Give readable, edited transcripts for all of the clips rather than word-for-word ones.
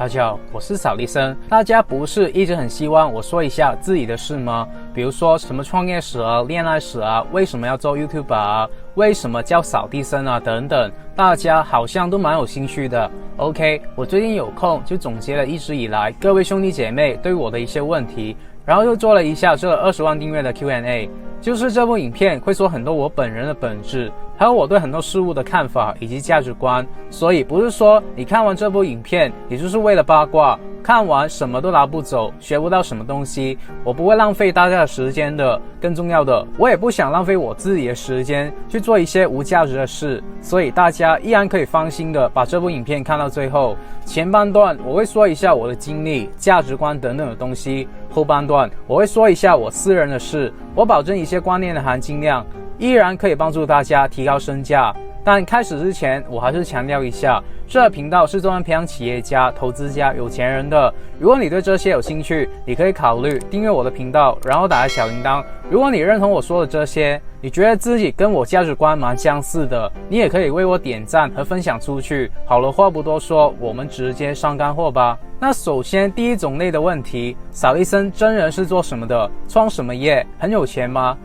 大家好，我是扫地僧。大家不是一直很希望我说一下自己的事吗？比如说什么创业史啊、恋爱史啊、为什么要做 YouTuber 啊、为什么叫扫地僧啊等等，大家好像都蛮有兴趣的。OK， 我最近有空就总结了一直以来各位兄弟姐妹对我的一些问题，然后又做了一下这20万订阅的 Q&A。就是这部影片会说很多我本人的本质，还有我对很多事物的看法以及价值观，所以不是说你看完这部影片也就是为了八卦，看完什么都拿不走，学不到什么东西。我不会浪费大家的时间的，更重要的，我也不想浪费我自己的时间去做一些无价值的事，所以大家依然可以放心的把这部影片看到最后。前半段我会说一下我的经历、价值观等等的东西，后半段我会说一下我私人的事，我保证一些观念的含金量依然可以帮助大家提高身价。但开始之前，我还是强调一下，这个频道是专门培养企业家、投资家、有钱人的。如果你对这些有兴趣，你可以考虑订阅我的频道，然后打开小铃铛。如果你认同我说的这些，你觉得自己跟我价值观蛮相似的，你也可以为我点赞和分享出去。好了，话不多说，我们直接上干货吧。那首先第一种类的问题，扫地僧真人是做什么的？创什么业？很有钱吗？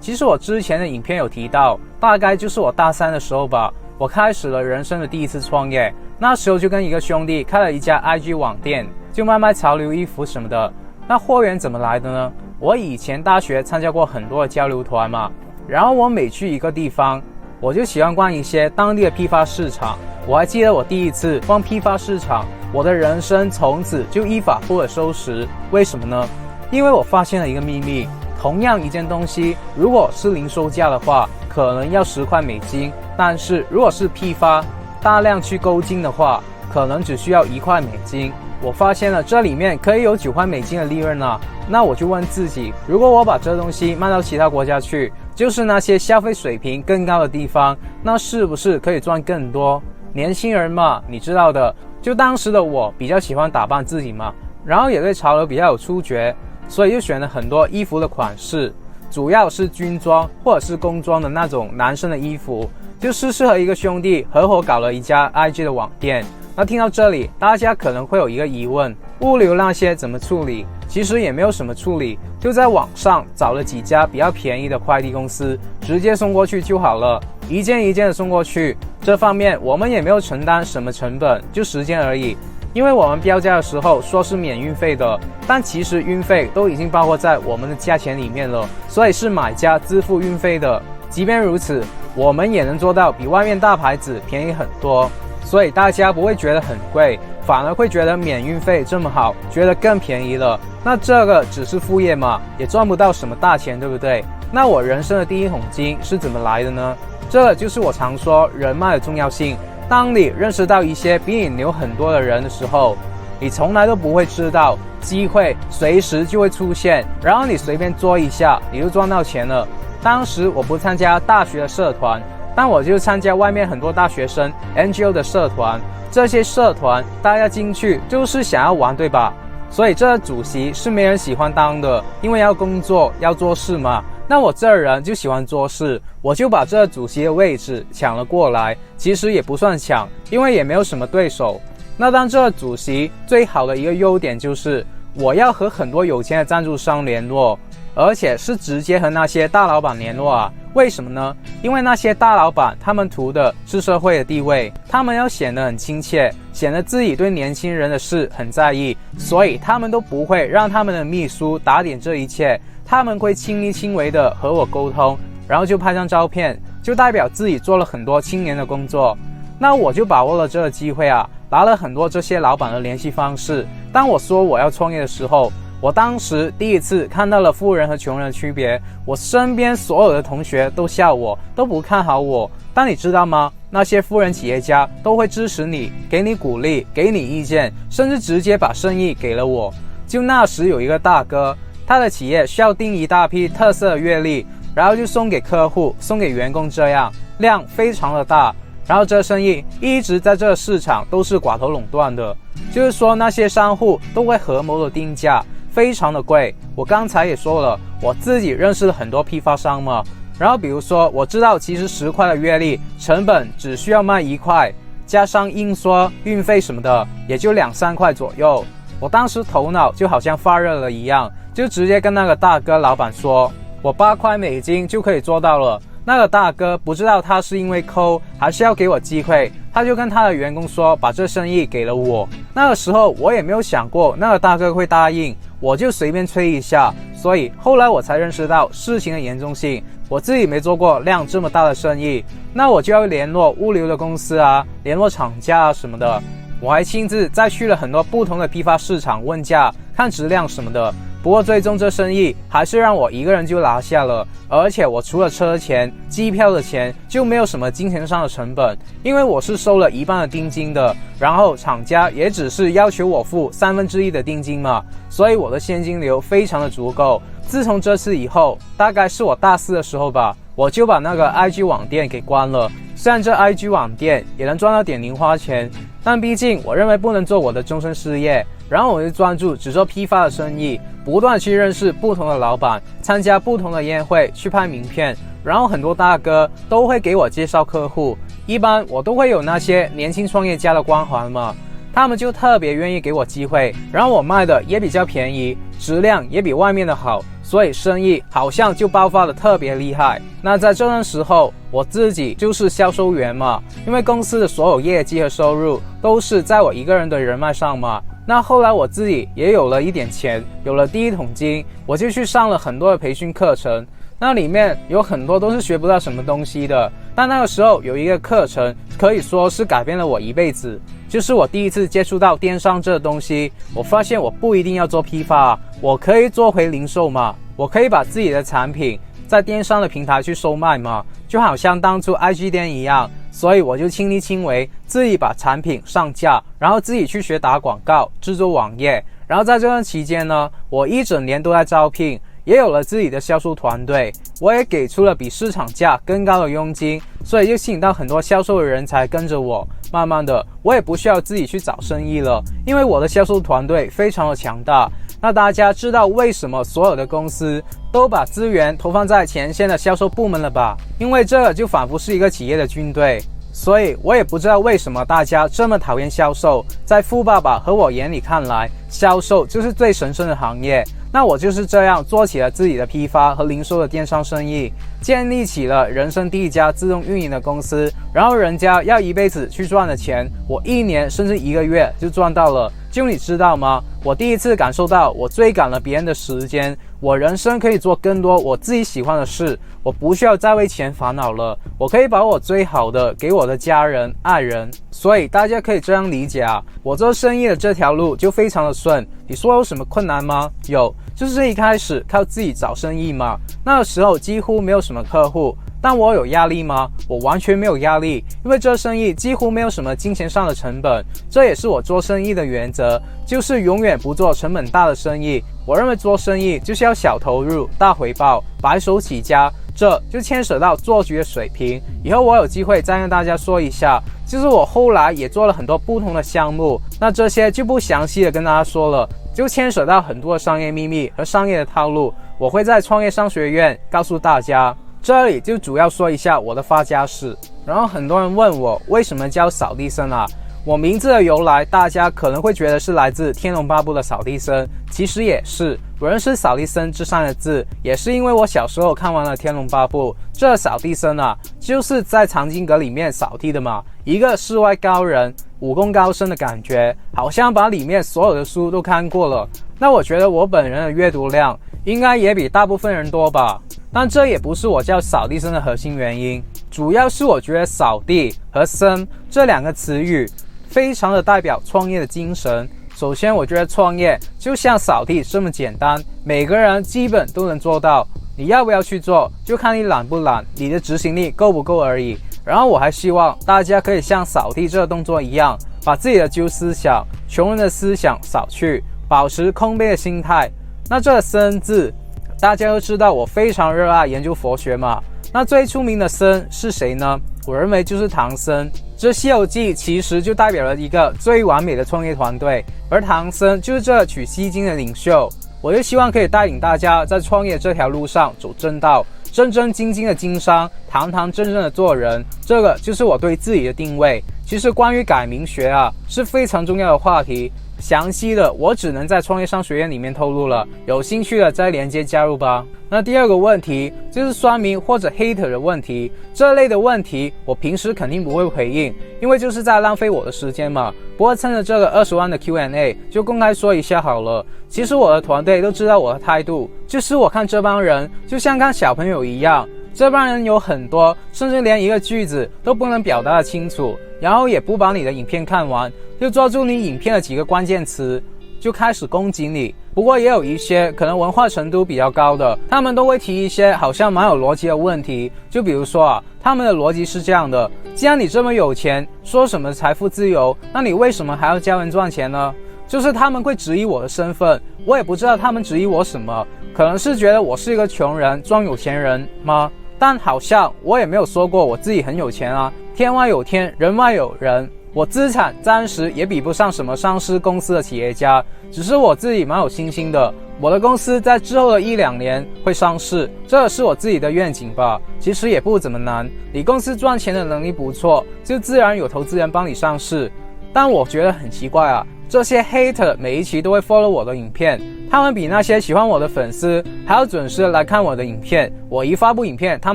其实我之前的影片有提到，大概就是我大3的时候吧，我开始了人生的第一次创业。那时候就跟一个兄弟开了一家 IG 网店，就卖潮流衣服什么的。那货源怎么来的呢？我以前大学参加过很多的交流团嘛，然后我每去一个地方，我就喜欢逛一些当地的批发市场。我还记得我第一次逛批发市场，我的人生从此就一发不可收拾。为什么呢？因为我发现了一个秘密，同样一件东西，如果是零售价的话，可能要10块美金，但是如果是批发，大量去购进的话，可能只需要1块美金。我发现了这里面可以有9块美金的利润啊。那我就问自己，如果我把这东西卖到其他国家去，就是那些消费水平更高的地方，那是不是可以赚更多？年轻人嘛，你知道的，就当时的我比较喜欢打扮自己嘛，然后也对潮流比较有触觉，所以就选了很多衣服的款式，主要是军装或者是工装的那种男生的衣服，就是和一个兄弟合伙搞了一家 IG 的网店。那听到这里，大家可能会有一个疑问，物流那些怎么处理？其实也没有什么处理，就在网上找了几家比较便宜的快递公司，直接送过去就好了，一件一件的送过去。这方面我们也没有承担什么成本，就时间而已。因为我们标价的时候说是免运费的，但其实运费都已经包括在我们的价钱里面了，所以是买家支付运费的。即便如此，我们也能做到比外面大牌子便宜很多，所以大家不会觉得很贵，反而会觉得免运费这么好，觉得更便宜了。那这个只是副业嘛，也赚不到什么大钱，对不对？那我人生的第一桶金是怎么来的呢？这就是我常说人脉的重要性。当你认识到一些比你牛很多的人的时候，你从来都不会知道机会随时就会出现，然后你随便做一下你就赚到钱了。当时我不参加大学的社团，但我就参加外面很多大学生 NGO 的社团，这些社团大家进去就是想要玩，对吧？所以这个主席是没人喜欢当的，因为要工作要做事嘛。那我这人就喜欢做事，我就把这个主席的位置抢了过来。其实也不算抢，因为也没有什么对手。那当这个主席最好的一个优点就是我要和很多有钱的赞助商联络，而且是直接和那些大老板联络啊。为什么呢？因为那些大老板他们图的是社会的地位，他们要显得很亲切，显得自己对年轻人的事很在意，所以他们都不会让他们的秘书打点这一切，他们会亲力亲为的和我沟通，然后就拍张照片，就代表自己做了很多青年的工作。那我就把握了这个机会啊，拿了很多这些老板的联系方式。当我说我要创业的时候，我当时第一次看到了富人和穷人的区别，我身边所有的同学都笑我，都不看好我。但你知道吗？那些富人企业家都会支持你，给你鼓励，给你意见，甚至直接把生意给了我。就那时有一个大哥，他的企业需要订一大批特色的月历，然后就送给客户，送给员工，这样量非常的大。然后这生意一直在这个市场都是寡头垄断的，就是说那些商户都会合谋的定价，非常的贵。我刚才也说了，我自己认识了很多批发商嘛，然后比如说我知道其实10块的月历成本只需要卖1块，加上印刷、运费什么的，也就2-3块左右。我当时头脑就好像发热了一样，就直接跟那个大哥老板说，我8块美金就可以做到了。那个大哥不知道他是因为抠还是要给我机会，他就跟他的员工说把这生意给了我。那个时候我也没有想过那个大哥会答应，我就随便吹一下。所以后来我才认识到事情的严重性，我自己没做过量这么大的生意，那我就要联络物流的公司啊，联络厂家啊什么的。我还亲自再去了很多不同的批发市场问价，看质量什么的。不过最终这生意还是让我一个人就拿下了，而且我除了车钱、机票的钱就没有什么金钱上的成本，因为我是收了1半的定金的，然后厂家也只是要求我付1/3的定金嘛，所以我的现金流非常的足够。自从这次以后，大概是我大4的时候吧，我就把那个 IG 网店给关了。虽然这 IG 网店也能赚到点零花钱，但毕竟我认为不能做我的终身事业，然后我就专注只做批发的生意，不断去认识不同的老板，参加不同的宴会，去拍名片，然后很多大哥都会给我介绍客户，一般我都会有那些年轻创业家的光环嘛，他们就特别愿意给我机会，然后我卖的也比较便宜，质量也比外面的好，所以生意好像就爆发的特别厉害。那在这段时候，我自己就是销售员嘛，因为公司的所有业绩和收入都是在我一个人的人脉上嘛。那后来我自己也有了一点钱，有了第一桶金，我就去上了很多的培训课程，那里面有很多都是学不到什么东西的，但那个时候有一个课程可以说是改变了我一辈子，就是我第一次接触到电商这个东西。我发现我不一定要做批发，我可以做回零售嘛，我可以把自己的产品在电商的平台去售卖嘛，就好像当初 IG 店一样。所以我就亲力亲为，自己把产品上架，然后自己去学打广告、制作网页。然后在这段期间呢，我一整年都在招聘，也有了自己的销售团队，我也给出了比市场价更高的佣金，所以就吸引到很多销售的人才跟着我。慢慢的，我也不需要自己去找生意了，因为我的销售团队非常的强大。那大家知道为什么所有的公司都把资源投放在前线的销售部门了吧？因为这就仿佛是一个企业的军队。所以我也不知道为什么大家这么讨厌销售，在富爸爸和我眼里看来，销售就是最神圣的行业。那我就是这样做起了自己的批发和零售的电商生意，建立起了人生第一家自动运营的公司，然后人家要一辈子去赚的钱，我1年甚至1个月就赚到了。就你知道吗？我第一次感受到我追赶了别人的时间，我人生可以做更多我自己喜欢的事，我不需要再为钱烦恼了，我可以把我最好的给我的家人、爱人。所以大家可以这样理解啊，我做生意的这条路就非常的顺。你说有什么困难吗？有，就是一开始靠自己找生意嘛，那个时候几乎没有什么客户。但我有压力吗？我完全没有压力，因为这生意几乎没有什么金钱上的成本，这也是我做生意的原则，就是永远不做成本大的生意。我认为做生意就是要小投入大回报，白手起家，这就牵扯到做局的水平。以后我有机会再跟大家说一下，就是我后来也做了很多不同的项目，那这些就不详细的跟大家说了，就牵扯到很多的商业秘密和商业的套路，我会在创业商学院告诉大家。这里就主要说一下我的发家史。然后很多人问我为什么叫扫地僧啊？我名字的由来，大家可能会觉得是来自天龙八部的扫地僧，其实也是。我认识扫地僧这3个字，也是因为我小时候看完了天龙八部。这扫地僧啊，就是在藏经阁里面扫地的嘛，一个世外高人，武功高深的感觉，好像把里面所有的书都看过了。那我觉得我本人的阅读量应该也比大部分人多吧。但这也不是我叫扫地僧的核心原因，主要是我觉得扫地和僧这2个词语非常的代表创业的精神。首先我觉得创业就像扫地这么简单，每个人基本都能做到，你要不要去做就看你懒不懒，你的执行力够不够而已。然后我还希望大家可以像扫地这个动作一样，把自己的旧思想、穷人的思想扫去，保持空杯的心态。那这个僧字大家都知道我非常热爱研究佛学嘛，那最出名的僧是谁呢？我认为就是唐僧。这《西游记》其实就代表了一个最完美的创业团队，而唐僧就是这取西经的领袖。我就希望可以带领大家在创业这条路上走正道，正正经经的经商，堂堂正正的做人，这个就是我对自己的定位。其实关于改名学啊是非常重要的话题，详细的我只能在创业商学院里面透露了，有兴趣的再连接加入吧。那第二个问题就是酸民或者 hater 的问题，这类的问题我平时肯定不会回应，因为就是在浪费我的时间嘛。不过趁着这个20万的 Q&A 就公开说一下好了。其实我的团队都知道我的态度，就是我看这帮人就像看小朋友一样，这帮人有很多甚至连一个句子都不能表达得清楚，然后也不把你的影片看完，就抓住你影片的几个关键词就开始攻击你。不过也有一些可能文化程度比较高的，他们都会提一些好像蛮有逻辑的问题，就比如说啊，他们的逻辑是这样的：既然你这么有钱，说什么财富自由，那你为什么还要教人赚钱呢？就是他们会质疑我的身份，我也不知道他们质疑我什么，可能是觉得我是一个穷人装有钱人吗？但好像我也没有说过我自己很有钱啊，天外有天，人外有人，我资产暂时也比不上什么上市公司的企业家，只是我自己蛮有信心的，我的公司在之后的1-2年会上市，这是我自己的愿景吧。其实也不怎么难，你公司赚钱的能力不错，就自然有投资人帮你上市。但我觉得很奇怪啊，这些 hater 每一期都会 follow 我的影片，他们比那些喜欢我的粉丝还要准时来看我的影片，我一发布影片他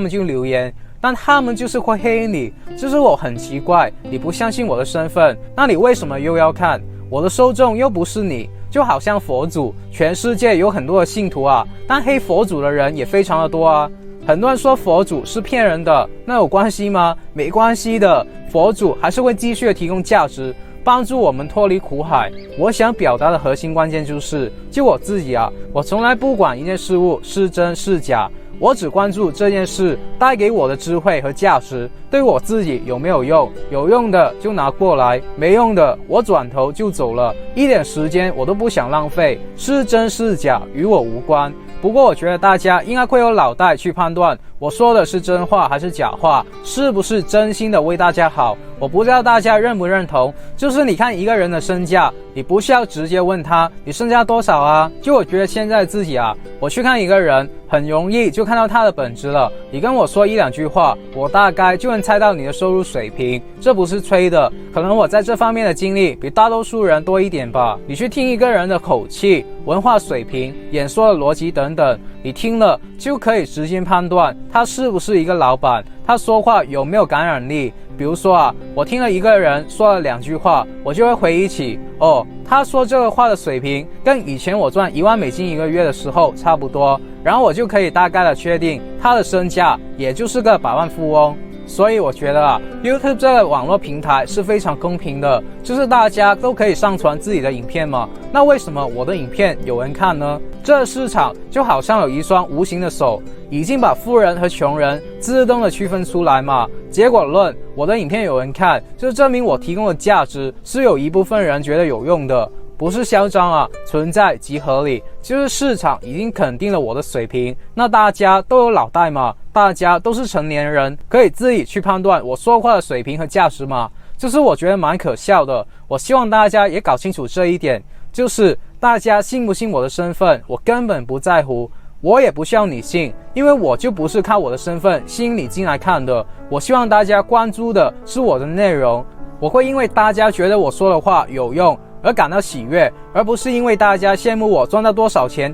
们就留言，但他们就是会黑你，就是我很奇怪，你不相信我的身份，那你为什么又要看？我的受众又不是你，就好像佛祖，全世界有很多的信徒啊，但黑佛祖的人也非常的多啊。很多人说佛祖是骗人的，那有关系吗？没关系的，佛祖还是会继续的提供价值，帮助我们脱离苦海。我想表达的核心关键就是，就我自己啊，我从来不管一件事物是真是假，我只关注这件事带给我的智慧和价值，对我自己有没有用，有用的就拿过来，没用的我转头就走了，一点时间我都不想浪费，是真是假与我无关。不过我觉得大家应该会有脑袋去判断我说的是真话还是假话，是不是真心的为大家好。我不知道大家认不认同，就是你看一个人的身价，你不需要直接问他你身价多少啊，就我觉得现在自己啊，我去看一个人很容易就看到他的本质了，你跟我说1-2句话，我大概就能猜到你的收入水平，这不是吹的，可能我在这方面的经历比大多数人多一点吧。你去听一个人的口气、文化水平、演说的逻辑等等，你听了就可以直接判断他是不是一个老板，他说话有没有感染力。比如说啊，我听了一个人说了2句话，我就会回忆起，他说这个话的水平跟以前我赚1万美金一个月的时候差不多，然后我就可以大概的确定他的身价也就是个百万富翁。所以我觉得啊 YouTube 这个网络平台是非常公平的，就是大家都可以上传自己的影片嘛，那为什么我的影片有人看呢？这个市场就好像有一双无形的手，已经把富人和穷人自动的区分出来嘛。结果论，我的影片有人看，就证明我提供的价值是有一部分人觉得有用的，不是嚣张啊，存在即合理，就是市场已经肯定了我的水平。那大家都有脑袋嘛，大家都是成年人，可以自己去判断我说话的水平和价值嘛。就是我觉得蛮可笑的，我希望大家也搞清楚这一点，就是大家信不信我的身份，我根本不在乎，我也不需要你信，因为我就不是靠我的身份吸引你进来看的。我希望大家关注的是我的内容，我会因为大家觉得我说的话有用而感到喜悦，而不是因为大家羡慕我赚到多少钱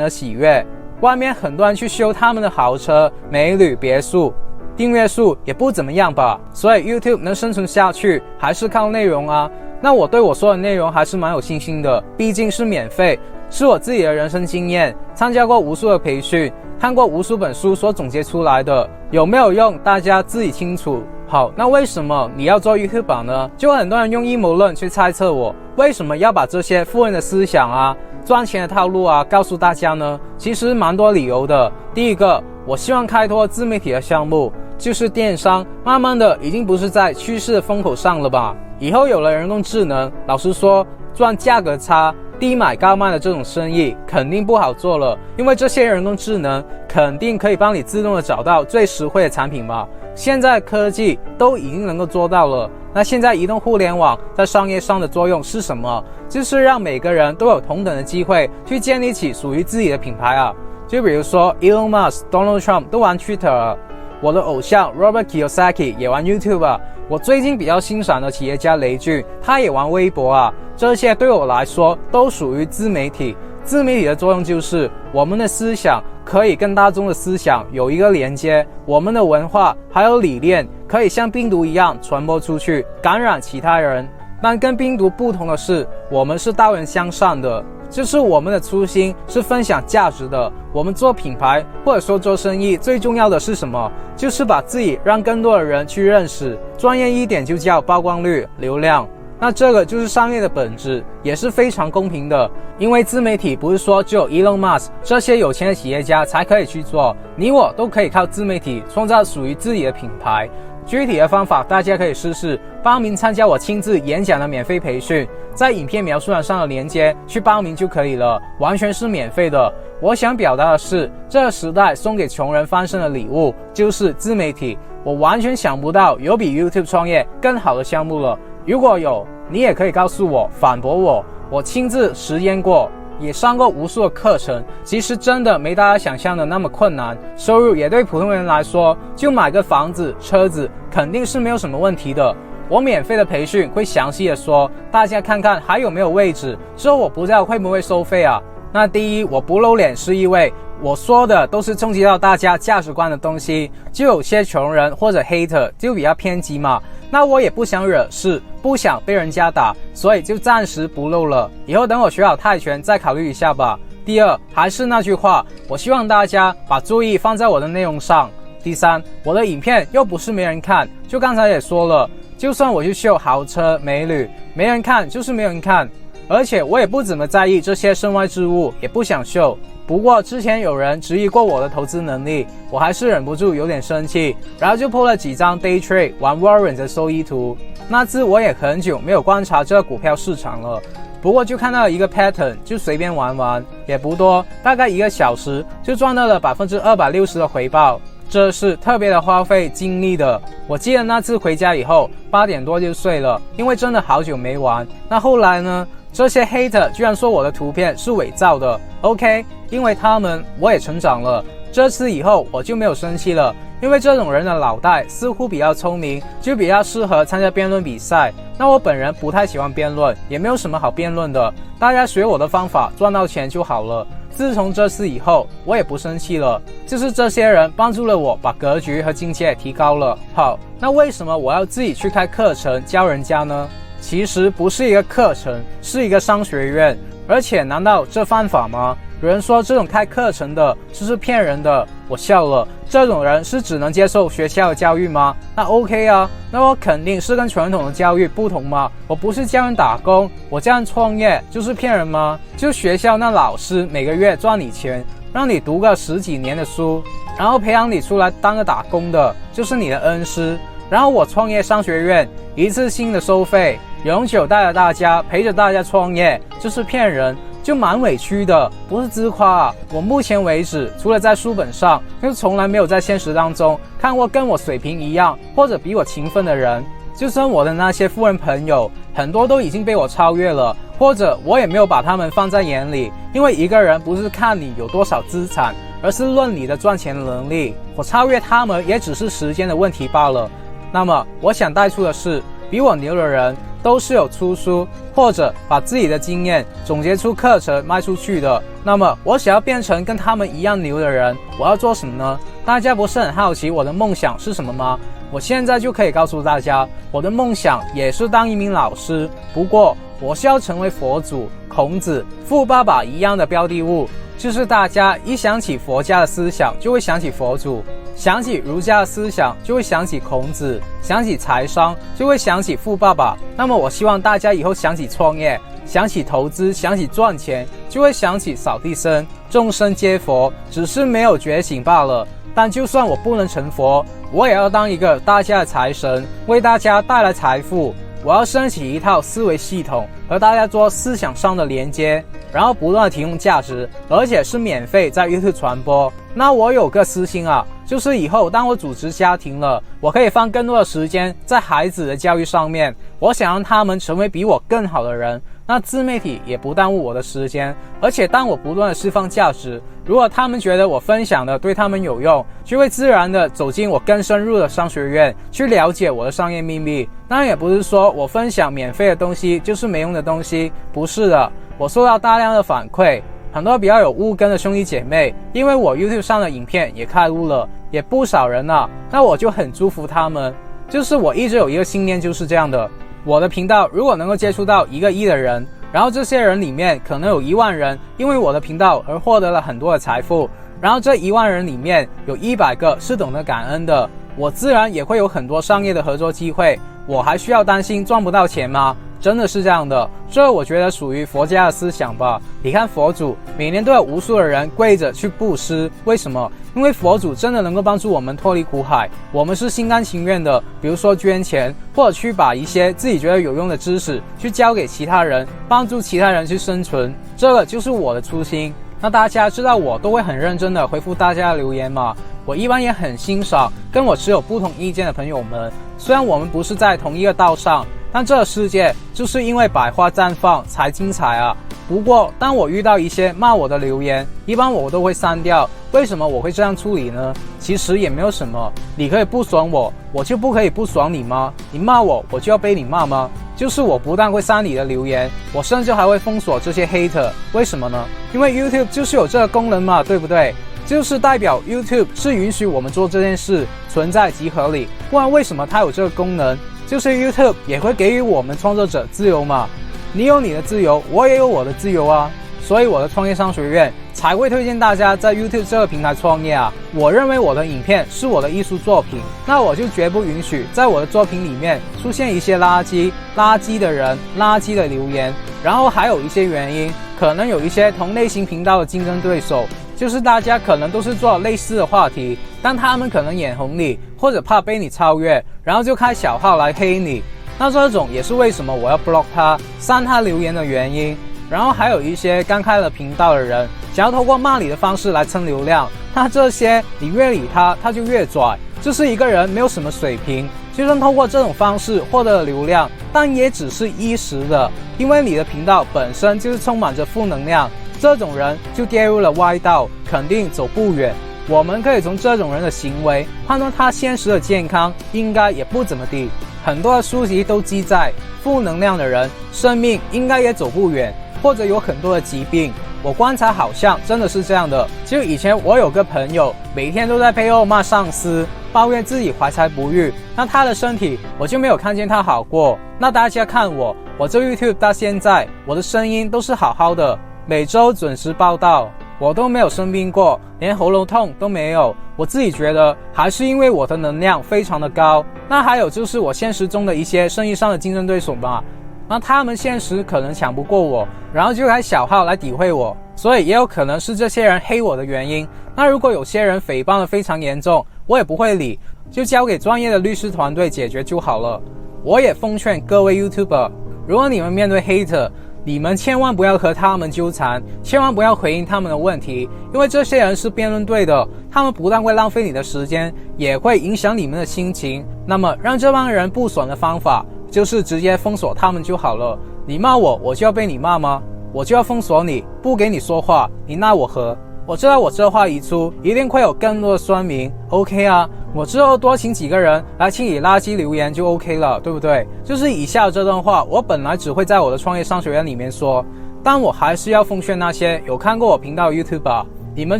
而喜悦。外面很多人去修他们的豪车、美女、别墅，订阅数也不怎么样吧，所以 YouTube 能生存下去还是靠内容啊。那我对我说的内容还是蛮有信心的，毕竟是免费，是我自己的人生经验，参加过无数的培训，看过无数本书所总结出来的，有没有用大家自己清楚。好，那为什么你要做 YouTuber 呢？就很多人用阴谋论去猜测我为什么要把这些富人的思想啊、赚钱的套路啊告诉大家呢？其实蛮多理由的。第一个，我希望开拓自媒体的项目，就是电商，慢慢的已经不是在趋势的风口上了吧？以后有了人工智能，老实说，赚价格差、低买高卖的这种生意肯定不好做了，因为这些人工智能肯定可以帮你自动的找到最实惠的产品嘛。现在科技都已经能够做到了，那现在移动互联网在商业上的作用是什么？就是让每个人都有同等的机会去建立起属于自己的品牌啊。就比如说 Elon Musk、Donald Trump 都玩 Twitter 了，我的偶像 Robert Kiyosaki 也玩 YouTube 啊，我最近比较欣赏的企业家雷军，他也玩微博啊，这些对我来说都属于自媒体。自媒体的作用就是我们的思想可以跟大众的思想有一个连接，我们的文化还有理念可以像病毒一样传播出去，感染其他人。但跟病毒不同的是，我们是道人向善的，就是我们的初心是分享价值的。我们做品牌或者说做生意，最重要的是什么？就是把自己让更多的人去认识，专业一点就叫曝光率、流量。那这个就是商业的本质，也是非常公平的。因为自媒体不是说只有 Elon Musk 这些有钱的企业家才可以去做，你我都可以靠自媒体创造属于自己的品牌。具体的方法大家可以试试，报名参加我亲自演讲的免费培训，在影片描述栏上的链接去报名就可以了，完全是免费的。我想表达的是，这个时代送给穷人翻身的礼物就是自媒体，我完全想不到有比 YouTube 创业更好的项目了。如果有，你也可以告诉我，反驳我，我亲自实验过，也上过无数的课程，其实真的没大家想象的那么困难，收入也对普通人来说，就买个房子、车子肯定是没有什么问题的。我免费的培训会详细的说，大家看看还有没有位置，之后我不知道会不会收费啊。那第一，我不露脸是因为我说的都是冲击到大家价值观的东西，就有些穷人或者 hater 就比较偏激嘛，那我也不想惹事，不想被人家打，所以就暂时不露了，以后等我学好泰拳再考虑一下吧。第二，还是那句话，我希望大家把注意放在我的内容上。第三，我的影片又不是没人看，就刚才也说了，就算我去秀豪车美女，没人看就是没人看，而且我也不怎么在意这些身外之物，也不想秀。不过之前有人质疑过我的投资能力，我还是忍不住有点生气，然后就 po 了几张 day trade 玩 warrant 的收益图。那次我也很久没有观察这个股票市场了，不过就看到一个 pattern， 就随便玩玩，也不多，大概1个小时就赚到了260%的回报，这是特别的花费精力的。我记得那次回家以后8点多就睡了，因为真的好久没玩。那后来呢，这些 hater 居然说我的图片是伪造的 ，OK， 因为他们我也成长了，这次以后我就没有生气了，因为这种人的脑袋似乎比较聪明，就比较适合参加辩论比赛。那我本人不太喜欢辩论，也没有什么好辩论的，大家学我的方法赚到钱就好了。自从这次以后，我也不生气了，就是这些人帮助了我把格局和境界提高了。好，那为什么我要自己去开课程教人家呢？其实不是一个课程，是一个商学院，而且难道这犯法吗？有人说这种开课程的就是骗人的，我笑了。这种人是只能接受学校的教育吗？那 OK 啊，那我肯定是跟传统的教育不同嘛。我不是教人打工，我教人创业，就是骗人吗？就学校那老师每个月赚你钱，让你读个10几年的书，然后培养你出来当个打工的，就是你的恩师。然后我创业商学院一次性的收费，永久带着大家陪着大家创业，就是骗人，就蛮委屈的，不是自夸啊。我目前为止除了在书本上，就从来没有在现实当中看过跟我水平一样或者比我勤奋的人。就算我的那些富人朋友很多都已经被我超越了，或者我也没有把他们放在眼里，因为一个人不是看你有多少资产，而是论你的赚钱能力。我超越他们也只是时间的问题罢了。那么我想带出的是，比我牛的人都是有出书或者把自己的经验总结出课程卖出去的。那么我想要变成跟他们一样牛的人，我要做什么呢？大家不是很好奇我的梦想是什么吗？我现在就可以告诉大家，我的梦想也是当一名老师，不过我是要成为佛祖、孔子、富爸爸一样的标的物，就是大家一想起佛家的思想就会想起佛祖，想起儒家的思想就会想起孔子，想起财商就会想起富爸爸。那么我希望大家以后想起创业，想起投资，想起赚钱，就会想起扫地僧，众生皆佛，只是没有觉醒罢了。但就算我不能成佛，我也要当一个大家的财神，为大家带来财富。我要升起一套思维系统，和大家做思想上的连接，然后不断的提供价值，而且是免费在 YouTube 传播。那我有个私心啊，就是以后当我组织家庭了，我可以放更多的时间在孩子的教育上面，我想让他们成为比我更好的人，那自媒体也不耽误我的时间。而且当我不断的释放价值，如果他们觉得我分享的对他们有用，就会自然的走进我更深入的商学院，去了解我的商业秘密。当然也不是说我分享免费的东西就是没用的东西，不是的，我收到大量的反馈，很多比较有误根的兄弟姐妹，因为我 YouTube 上的影片也开录了，也不少人啊，那我就很祝福他们。就是我一直有一个信念，就是这样的，我的频道如果能够接触到1个亿的人，然后这些人里面可能有1万人因为我的频道而获得了很多的财富，然后这1万人里面有100个是懂得感恩的，我自然也会有很多商业的合作机会，我还需要担心赚不到钱吗？真的是这样的，这我觉得属于佛家的思想吧。你看佛祖每年都有无数的人跪着去布施，为什么？因为佛祖真的能够帮助我们脱离苦海，我们是心甘情愿的，比如说捐钱，或者去把一些自己觉得有用的知识去教给其他人，帮助其他人去生存，这个就是我的初心。那大家知道我都会很认真的回复大家的留言嘛，我一般也很欣赏跟我持有不同意见的朋友们，虽然我们不是在同一个道上，但这个世界就是因为百花绽放才精彩啊。不过当我遇到一些骂我的留言，一般我都会删掉。为什么我会这样处理呢？其实也没有什么，你可以不爽我，我就不可以不爽你吗？你骂我，我就要被你骂吗？就是我不但会删你的留言，我甚至还会封锁这些 hater。 为什么呢？因为 YouTube 就是有这个功能嘛，对不对？就是代表 YouTube 是允许我们做这件事，存在即合理，不然为什么它有这个功能？就是 YouTube 也会给予我们创作者自由嘛，你有你的自由，我也有我的自由啊。所以我的创业商学院才会推荐大家在 YouTube 这个平台创业啊。我认为我的影片是我的艺术作品，那我就绝不允许在我的作品里面出现一些垃圾的人、垃圾的留言。然后还有一些原因，可能有一些同类型频道的竞争对手，就是大家可能都是做类似的话题，但他们可能眼红你，或者怕被你超越，然后就开小号来黑你。那这种也是为什么我要 block 他、删他留言的原因。然后还有一些刚开了频道的人，想要通过骂你的方式来蹭流量，那这些你越理他，他就越拽，就是一个人没有什么水平，就算通过这种方式获得了流量，但也只是一时的，因为你的频道本身就是充满着负能量，这种人就跌入了歪道，肯定走不远。我们可以从这种人的行为判断他现实的健康应该也不怎么地。很多的书籍都记载，负能量的人生命应该也走不远，或者有很多的疾病。我观察好像真的是这样的。就以前我有个朋友，每天都在背后骂上司，抱怨自己怀才不遇，那他的身体我就没有看见他好过。那大家看我这 YouTube 到现在，我的声音都是好好的，每周准时报道，我都没有生病过，连喉咙痛都没有。我自己觉得还是因为我的能量非常的高。那还有就是我现实中的一些生意上的竞争对手吧，那他们现实可能抢不过我，然后就开小号来诋毁我，所以也有可能是这些人黑我的原因。那如果有些人诽谤的非常严重，我也不会理，就交给专业的律师团队解决就好了。我也奉劝各位 YouTuber， 如果你们面对 hater， 你们千万不要和他们纠缠，千万不要回应他们的问题，因为这些人是辩论队的，他们不但会浪费你的时间，也会影响你们的心情。那么让这帮人不爽的方法就是直接封锁他们就好了。你骂我，我就要被你骂吗？我就要封锁你，不给你说话，你奈我何？我知道我这话一出，一定会有更多的酸民 OK 啊，我之后多请几个人来清理垃圾留言就 OK 了，对不对？就是以下这段话，我本来只会在我的创业商学院里面说，但我还是要奉劝那些有看过我频道的 YouTuber， 你们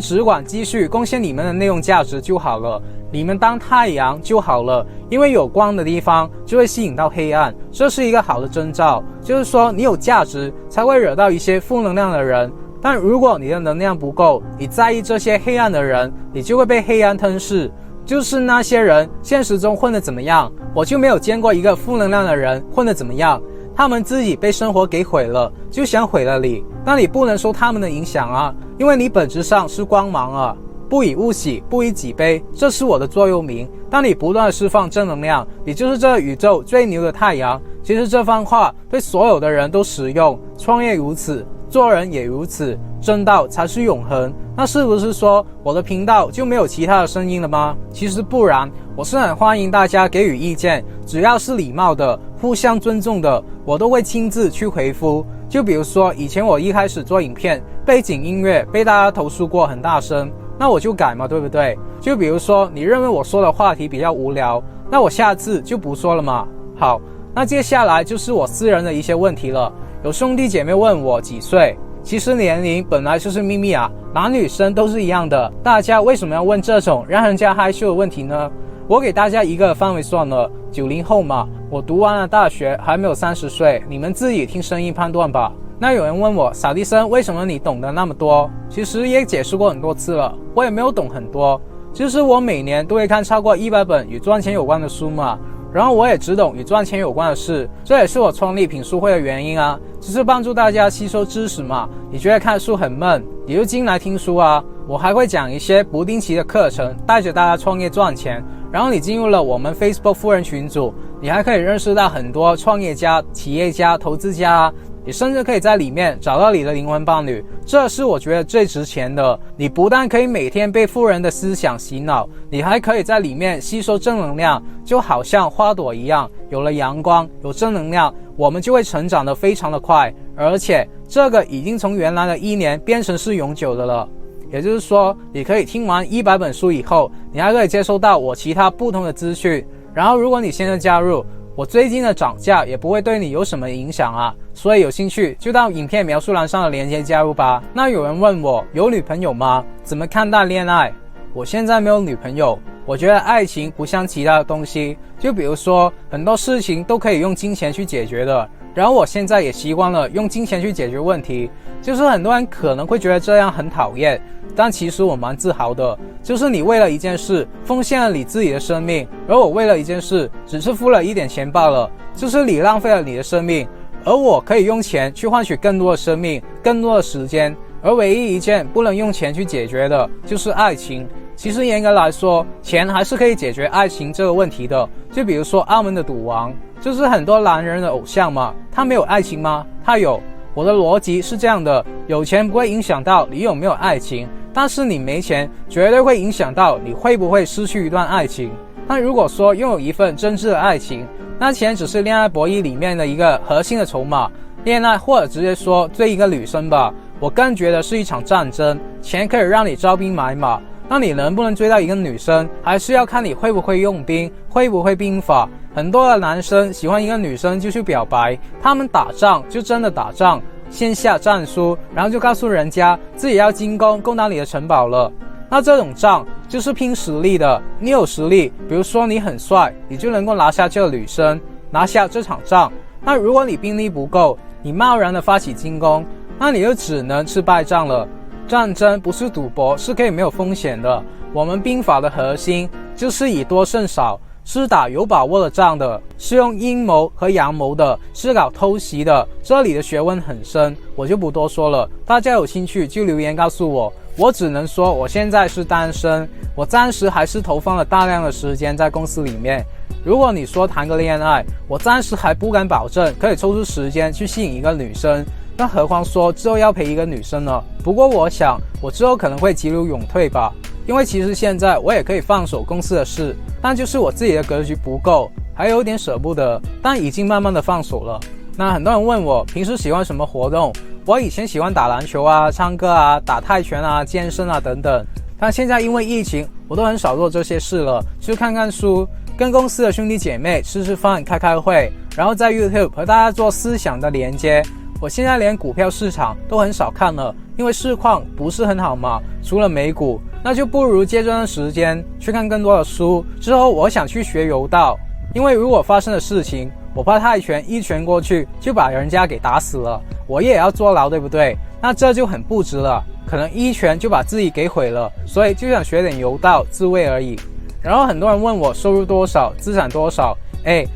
只管继续贡献你们的内容价值就好了，你们当太阳就好了，因为有光的地方就会吸引到黑暗，这是一个好的征兆，就是说你有价值才会惹到一些负能量的人。但如果你的能量不够，你在意这些黑暗的人，你就会被黑暗吞噬。就是那些人现实中混得怎么样，我就没有见过一个负能量的人混得怎么样，他们自己被生活给毁了，就想毁了你，那你不能受他们的影响啊，因为你本质上是光芒啊。不以物喜，不以己悲，这是我的座右铭。当你不断的释放正能量，你就是这个宇宙最牛的太阳。其实这番话对所有的人都实用，创业如此，做人也如此，正道才是永恒。那是不是说我的频道就没有其他的声音了吗？其实不然，我是很欢迎大家给予意见，只要是礼貌的、互相尊重的，我都会亲自去回复。就比如说以前我一开始做影片，背景音乐被大家投诉过很大声，那我就改嘛，对不对？就比如说你认为我说的话题比较无聊，那我下次就不说了嘛。好，那接下来就是我私人的一些问题了。有兄弟姐妹问我几岁，其实年龄本来就是秘密啊，男女生都是一样的，大家为什么要问这种让人家害羞的问题呢？我给大家一个范围算了，90后嘛，我读完了大学，还没有30岁，你们自己听声音判断吧。那有人问我，扫地僧为什么你懂得那么多？其实也解释过很多次了，我也没有懂很多，就是我每年都会看超过100本与赚钱有关的书嘛，然后我也只懂与赚钱有关的事，这也是我创立品书会的原因啊，只是帮助大家吸收知识嘛。你觉得看书很闷，你就进来听书啊。我还会讲一些不定期的课程，带着大家创业赚钱。然后你进入了我们 Facebook 富人群组，你还可以认识到很多创业家、企业家、投资家啊，你甚至可以在里面找到你的灵魂伴侣，这是我觉得最值钱的。你不但可以每天被富人的思想洗脑，你还可以在里面吸收正能量，就好像花朵一样，有了阳光，有正能量，我们就会成长得非常的快，而且这个已经从原来的1年变成是永久的了。也就是说，你可以听完100本书以后，你还可以接收到我其他不同的资讯，然后如果你现在加入，我最近的涨价也不会对你有什么影响啊，所以有兴趣就到影片描述栏上的链接加入吧。那有人问我有女朋友吗？怎么看待恋爱？我现在没有女朋友，我觉得爱情不像其他的东西，就比如说很多事情都可以用金钱去解决的，然后我现在也习惯了用金钱去解决问题，就是很多人可能会觉得这样很讨厌，但其实我蛮自豪的，就是你为了一件事奉献了你自己的生命，而我为了一件事只是付了一点钱罢了，就是你浪费了你的生命，而我可以用钱去换取更多的生命，更多的时间，而唯一一件不能用钱去解决的就是爱情。其实严格来说，钱还是可以解决爱情这个问题的，就比如说澳门的赌王，就是很多男人的偶像嘛，他没有爱情吗？他有。我的逻辑是这样的，有钱不会影响到你有没有爱情，但是你没钱绝对会影响到你会不会失去一段爱情。但如果说拥有一份真挚的爱情，那钱只是恋爱博弈里面的一个核心的筹码。恋爱或者直接说追一个女生吧，我更觉得是一场战争，钱可以让你招兵买马，那你能不能追到一个女生，还是要看你会不会用兵，会不会兵法。很多的男生喜欢一个女生就去表白，他们打仗就真的打仗，线下战书，然后就告诉人家自己要进攻攻打你的城堡了。那这种仗就是拼实力的，你有实力，比如说你很帅，你就能够拿下这个女生，拿下这场仗。那如果你兵力不够，你贸然的发起进攻，那你就只能吃败仗了。战争不是赌博，是可以没有风险的。我们兵法的核心就是以多胜少，是打有把握的仗的，是用阴谋和阳谋的，是搞偷袭的，这里的学问很深，我就不多说了，大家有兴趣就留言告诉我。我只能说我现在是单身，我暂时还是投放了大量的时间在公司里面。如果你说谈个恋爱，我暂时还不敢保证可以抽出时间去吸引一个女生，那何况说之后要陪一个女生呢？不过我想我之后可能会急流勇退吧，因为其实现在我也可以放手公司的事，但就是我自己的格局不够，还有点舍不得，但已经慢慢的放手了。那很多人问我平时喜欢什么活动，我以前喜欢打篮球啊、唱歌啊、打泰拳啊、健身啊等等，但现在因为疫情，我都很少做这些事了，就看看书，跟公司的兄弟姐妹吃吃饭、开开会，然后在 YouTube 和大家做思想的连接。我现在连股票市场都很少看了，因为市况不是很好嘛，除了美股，那就不如借这段时间去看更多的书。之后我想去学柔道，因为如果发生的事情，我怕泰拳一拳过去就把人家给打死了，我也要坐牢，对不对？那这就很不值了，可能一拳就把自己给毁了，所以就想学点柔道自卫而已。然后很多人问我收入多少，资产多少，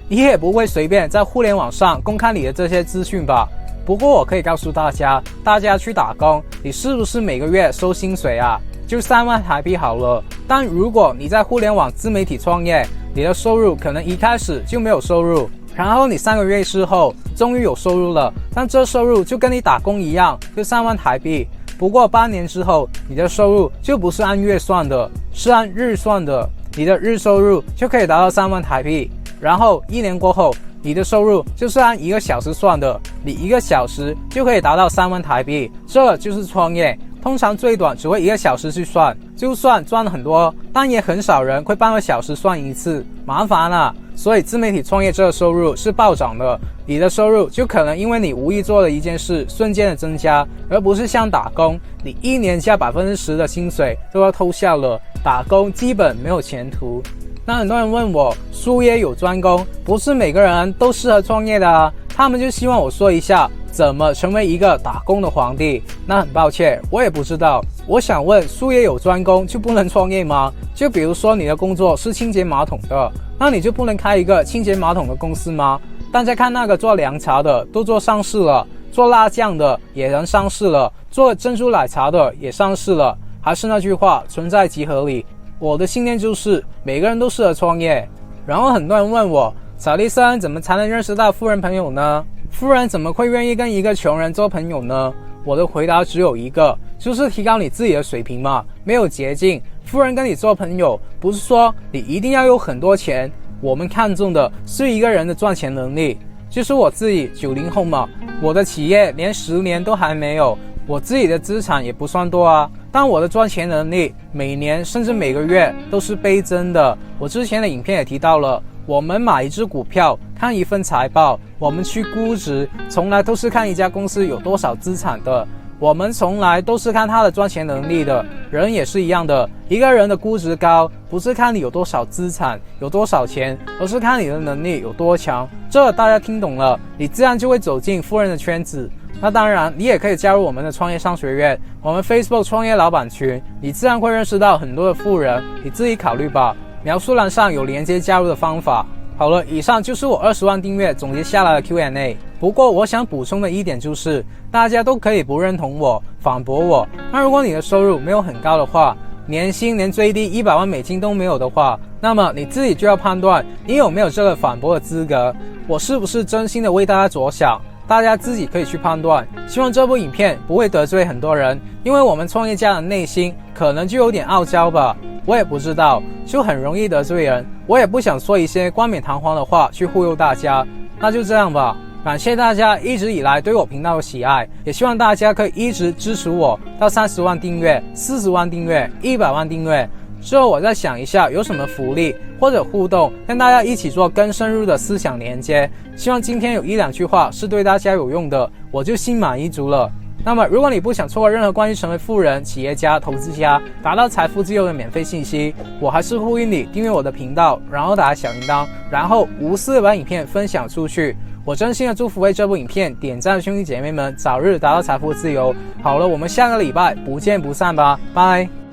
你也不会随便在互联网上公开你的这些资讯吧？不过我可以告诉大家去打工，你是不是每个月收薪水啊？就3万台币好了。但如果你在互联网自媒体创业，你的收入可能一开始就没有收入，然后你3个月之后终于有收入了，但这收入就跟你打工一样，就3万台币。不过8年之后，你的收入就不是按月算的，是按日算的，你的日收入就可以达到3万台币。然后1年过后，你的收入就是按1个小时算的，你1个小时就可以达到3万台币。这就是创业，通常最短只会1个小时去算，就算赚了很多，但也很少人会半个小时算一次，麻烦了。所以自媒体创业这个收入是暴涨的，你的收入就可能因为你无意做的一件事瞬间的增加，而不是像打工，你1年加10%的薪水都要偷笑了，打工基本没有前途。那很多人问我，术业有专攻，不是每个人都适合创业的啊，他们就希望我说一下怎么成为一个打工的皇帝。那很抱歉，我也不知道。我想问，术业有专攻就不能创业吗？就比如说你的工作是清洁马桶的，那你就不能开一个清洁马桶的公司吗？大家看那个做凉茶的都做上市了，做辣酱的也能上市了，做珍珠奶茶的也上市了。还是那句话，存在即合理。我的信念就是每个人都适合创业。然后很多人问我，小丽森怎么才能认识到富人朋友呢？富人怎么会愿意跟一个穷人做朋友呢？我的回答只有一个，就是提高你自己的水平嘛，没有捷径。富人跟你做朋友，不是说你一定要有很多钱，我们看重的是一个人的赚钱能力。就是我自己90后嘛，我的企业连10年都还没有，我自己的资产也不算多啊，但我的赚钱能力每年甚至每个月都是倍增的。我之前的影片也提到了，我们买一只股票，看一份财报，我们去估值，从来都是看一家公司有多少资产的，我们从来都是看它的赚钱能力的。人也是一样的，一个人的估值高，不是看你有多少资产，有多少钱，而是看你的能力有多强。这大家听懂了，你自然就会走进富人的圈子。那当然，你也可以加入我们的创业商学院，我们 Facebook 创业老板群，你自然会认识到很多的富人，你自己考虑吧。描述栏上有连接加入的方法。好了，以上就是我20万订阅总结下来的 Q&A。 不过我想补充的一点就是，大家都可以不认同我，反驳我。那如果你的收入没有很高的话，年薪连最低100万美金都没有的话，那么你自己就要判断你有没有这个反驳的资格，我是不是真心的为大家着想，大家自己可以去判断。希望这部影片不会得罪很多人，因为我们创业家的内心可能就有点傲娇吧，我也不知道，就很容易得罪人。我也不想说一些冠冕堂皇的话去忽悠大家，那就这样吧。感谢大家一直以来对我频道的喜爱，也希望大家可以一直支持我到30万订阅、40万订阅、100万订阅。之后我再想一下有什么福利或者互动，跟大家一起做更深入的思想连接。希望今天有1-2句话是对大家有用的，我就心满意足了。那么如果你不想错过任何关于成为富人、企业家、投资家、达到财富自由的免费信息，我还是呼吁你订阅我的频道，然后打开小铃铛，然后无私的把影片分享出去。我真心的祝福为这部影片点赞的兄弟姐妹们早日达到财富自由。好了，我们下个礼拜不见不散吧，拜。